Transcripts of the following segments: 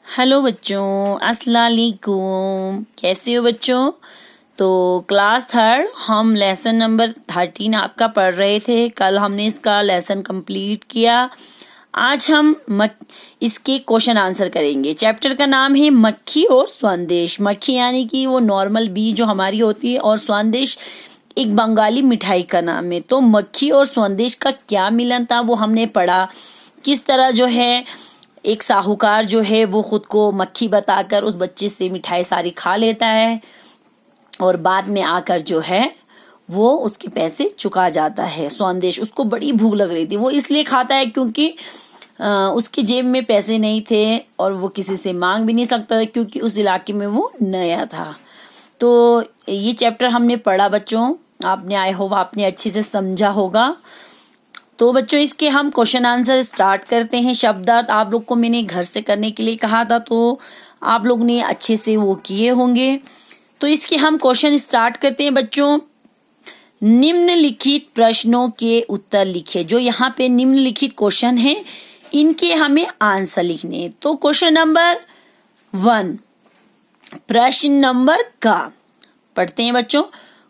Hello बच्चों, अस्सलाम वालेकुम। कैसे हो बच्चों? तो क्लास थर्ड हम लेसन नंबर 13 आपका पढ़ रहे थे। कल हमने इसका लेसन कंप्लीट किया। आज हम इसके क्वेश्चन आंसर करेंगे। चैप्टर का नाम है मक्खी और स्वादिष्ट। मक्खी यानी कि वो नॉर्मल बी जो हमारी होती है, और स्वादिष्ट एक बंगाली मिठाई का नाम है। तो मक्खी और स्वादिष्ट का क्या मिलन था वो हमने पढ़ा। किस तरह जो है एक साहूकार जो है वो खुद को मक्खी बताकर उस बच्चे से मिठाई सारी खा लेता है, और बाद में आकर जो है वो उसके पैसे चुका जाता है। स्वादिष्ट उसको बड़ी भूख लग रही थी, वो इसलिए खाता है क्योंकि उसकी जेब में पैसे नहीं थे, और वो किसी से मांग भी नहीं सकता था क्योंकि उस इलाके में वो नया था। तो ये चैप्टर हमने पढ़ा बच्चों, आपने आई होप आपने अच्छे से समझा होगा। तो बच्चों इसके हम क्वेश्चन आंसर स्टार्ट करते हैं। शब्दार्थ आप लोग को मैंने घर से करने के लिए कहा था, तो आप लोग ने अच्छे से वो किए होंगे। तो इसके हम क्वेश्चन स्टार्ट करते हैं बच्चों। निम्नलिखित प्रश्नों के उत्तर लिखिए। जो यहाँ पे निम्नलिखित क्वेश्चन है इनके हमें आंसर लिखने। तो क्वेश्चन नंबर 1, प्रश्न नंबर का पढ़ते हैं बच्चों।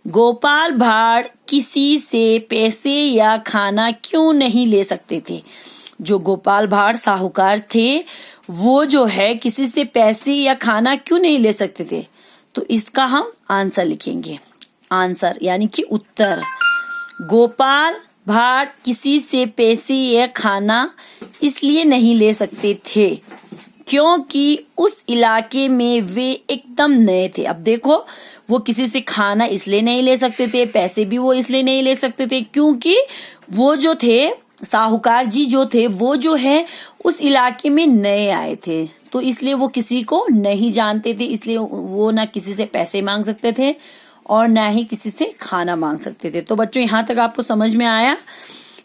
गोपाल भाड़ किसी से पैसे या खाना क्यों नहीं ले सकते थे? जो गोपाल भाड़ साहूकार थे वो जो है किसी से पैसे या खाना क्यों नहीं ले सकते थे? तो इसका हम आंसर लिखेंगे। आंसर यानी कि उत्तर। गोपाल भाड़ किसी से पैसे या खाना इसलिए नहीं ले सकते थे क्योंकि उस इलाके में वे एकदम नए थे। अब देखो, वो किसी से खाना इसलिए नहीं ले सकते थे, पैसे भी वो इसलिए नहीं ले सकते थे क्योंकि वो जो थे साहूकार जी जो थे वो जो है उस इलाके में नए आए थे। तो इसलिए वो किसी को नहीं जानते थे, इसलिए वो ना किसी से पैसे मांग सकते थे और ना ही किसी से खाना मांग सकते थे। तो बच्चों यहाँ तक आपको समझ में आया।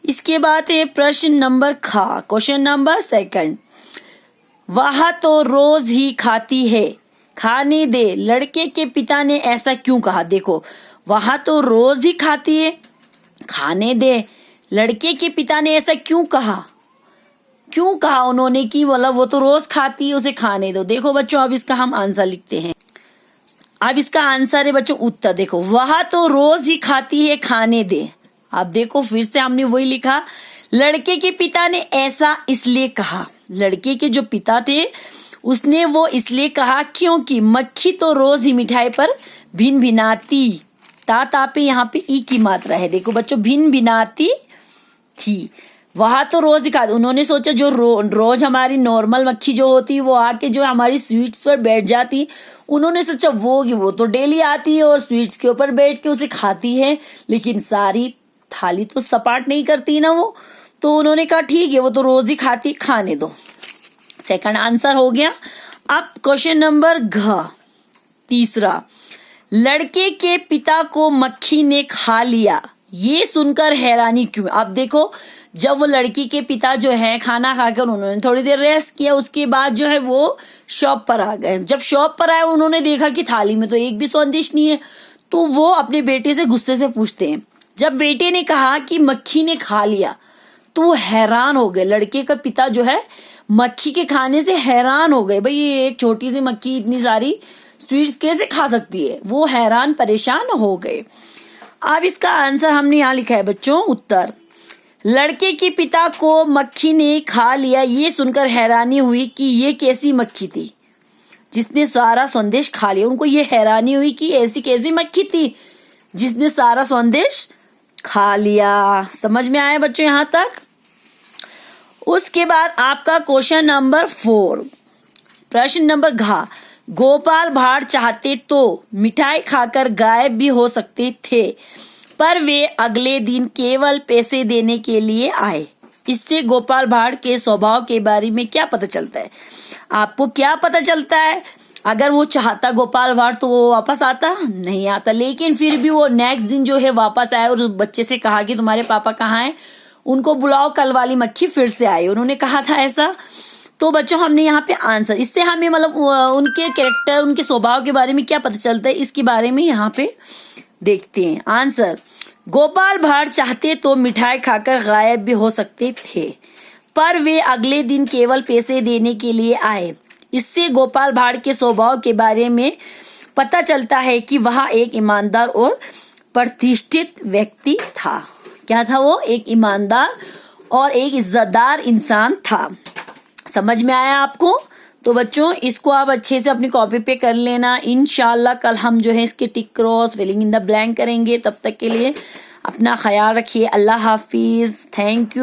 इसके बाद है प्रश्न नंबर खा। क्वेश्चन नंबर 2, वह तो रोज ही खाती है, खाने दे। लड़के के पिता ने ऐसा क्यों कहा? देखो, वह तो रोज ही खाती है, खाने दे। लड़के के पिता ने ऐसा क्यों कहा? क्यों कहा उन्होंने कि मतलब वो तो रोज खाती है, उसे खाने दो। देखो बच्चों, अब इसका हम आंसर लिखते हैं। अब इसका आंसर है बच्चों उत्तर। देखो, वह तो रोज ही खाती है, खाने दे। अब देखो फिर से हमने वही लिखा। लड़के के पिता ने ऐसा इसलिए कहा। लड़के के जो पिता थे उसने वो इसलिए कहा क्योंकि मक्खी तो रोज ही मिठाई पर भिन भिनाती। ता पे यहाँ पे ई की मात्रा है। देखो बच्चों, भिन भिनाती थी। वहां तो रोज ही खा। उन्होंने सोचा जो रोज हमारी नॉर्मल मक्खी जो होती वो आके जो हमारी स्वीट्स पर बैठ जाती, उन्होंने सोचा वो तो डेली आती है और स्वीट्स के ऊपर बैठ के उसे खाती है, लेकिन सारी थाली तो सपाट नहीं करती ना वो। तो उन्होंने कहा ठीक है, वो तो रोज ही खाती, खाने दो। सेकंड आंसर हो गया। अब क्वेश्चन नंबर घ, तीसरा, लड़के के पिता को मक्खी ने खा लिया, ये सुनकर हैरानी क्यों? अब देखो, जब वो लड़की के पिता जो है खाना खाकर उन्होंने थोड़ी देर रेस्ट किया, उसके बाद जो है वो शॉप पर आ गए। जब शॉप पर आए उन्होंने देखा कि थाली में तो एक भी स्वादिष्ट नहीं है। तो वो अपने बेटे से गुस्से से पूछते हैं। जब बेटे ने कहा कि मक्खी ने खा लिया तो वो हैरान हो गए। लड़के का पिता जो है मक्खी के खाने से हैरान हो गए। भाई ये एक छोटी सी मक्खी इतनी सारी स्वीट्स कैसे खा सकती है? वो हैरान परेशान हो गए। अब इसका आंसर हमने यहाँ लिखा है बच्चों उत्तर। लड़के के पिता को मक्खी ने खा लिया, ये सुनकर हैरानी हुई कि ये कैसी मक्खी थी जिसने सारा संदेश खा लिया। उनको ये हैरानी हुई कि ऐसी कैसी मक्खी थी जिसने सारा संदेश खा लिया। समझ में आया बच्चों यहाँ तक? उसके बाद आपका क्वेश्चन नंबर 4, प्रश्न नंबर घ, गोपाल भाड़ चाहते तो मिठाई खाकर गायब भी हो सकते थे, पर वे अगले दिन केवल पैसे देने के लिए आए। इससे गोपाल भाड़ के स्वभाव के बारे में क्या पता चलता है? आपको क्या पता चलता है? अगर वो चाहता गोपाल भाड़ तो वो वापस आता नहीं आता, लेकिन फिर भी वो नेक्स्ट दिन जो है वापस आया और उस बच्चे से कहा कि तुम्हारे पापा कहाँ हैं, उनको बुलाओ, कल वाली मक्खी फिर से आई। उन्होंने कहा था ऐसा। तो बच्चों हमने यहाँ पे आंसर, इससे हमें मतलब उनके कैरेक्टर, उनके स्वभाव के बारे में क्या पता चलता है इसके बारे में यहाँ पे देखते हैं। आंसर, गोपाल भाड़ चाहते तो मिठाई खाकर गायब भी हो सकते थे, पर वे अगले दिन केवल पैसे देने के लिए आए। इससे गोपाल भाड़ के स्वभाव के बारे में पता चलता है कि वह एक ईमानदार और प्रतिष्ठित व्यक्ति था। क्या था वो? एक ईमानदार और एक इज्जतदार इंसान था। समझ में आया आपको? तो बच्चों इसको आप अच्छे से अपनी कॉपी पे कर लेना। इंशाल्लाह कल हम जो है इसके tick cross filling in the blank करेंगे। तब तक के लिए अपना ख्याल रखिए। अल्लाह हाफिज। Thank you.